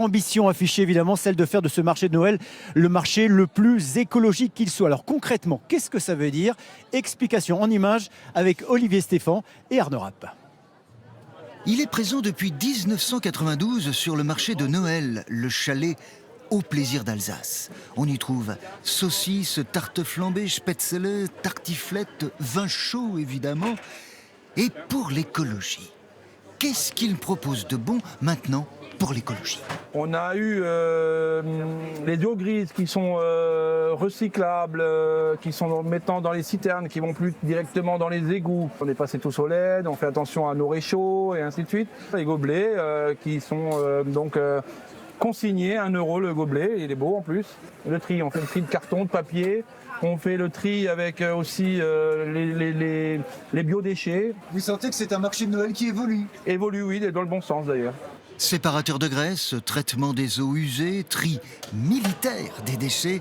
Ambition affichée évidemment, celle de faire de ce marché de Noël le marché le plus écologique qu'il soit. Alors concrètement, qu'est-ce que ça veut dire? Explication en images avec Olivier Stéphan et Arnaud Rapp. Il est présent depuis 1992 sur le marché de Noël, le chalet Au Plaisir d'Alsace. On y trouve saucisses, tartes flambées, spätzle, tartiflettes, vin chaud évidemment. Et pour l'écologie, qu'est-ce qu'il propose de bon maintenant pour l'écologie? On a eu les eaux grises qui sont recyclables, qui sont maintenant dans les citernes, qui vont plus directement dans les égouts. On est passé tous au LED, on fait attention à nos réchauds et ainsi de suite. Les gobelets qui sont consignés, 1 € le gobelet, il est beau en plus. Le tri, on fait le tri de carton, de papier. On fait le tri avec aussi les biodéchets. Vous sentez que c'est un marché de Noël qui évolue? Évolue, oui, dans le bon sens d'ailleurs. Séparateur de graisse, traitement des eaux usées, tri militaire des déchets,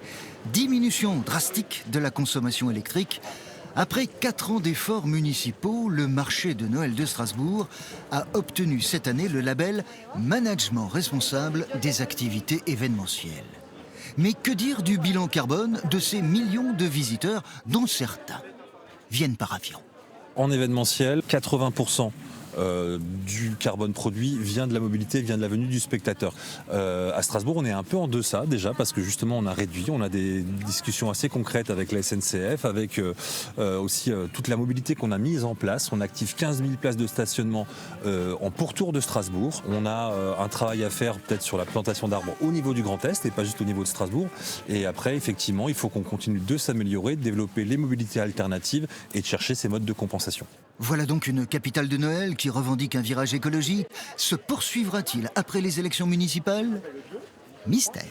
diminution drastique de la consommation électrique. Après 4 ans d'efforts municipaux, le marché de Noël de Strasbourg a obtenu cette année le label Management responsable des activités événementielles. Mais que dire du bilan carbone de ces millions de visiteurs dont certains viennent par avion? En événementiel, 80% du carbone produit vient de la mobilité, vient de la venue du spectateur. À Strasbourg, on est un peu en deçà déjà parce que justement on a réduit, on a des discussions assez concrètes avec la SNCF, avec aussi toute la mobilité qu'on a mise en place. On active 15 000 places de stationnement en pourtour de Strasbourg. On a un travail à faire peut-être sur la plantation d'arbres au niveau du Grand Est et pas juste au niveau de Strasbourg. Et après, effectivement, il faut qu'on continue de s'améliorer, de développer les mobilités alternatives et de chercher ces modes de compensation. Voilà donc une capitale de Noël qui revendique un virage écologique. Se poursuivra-t-il après les élections municipales? Mystère.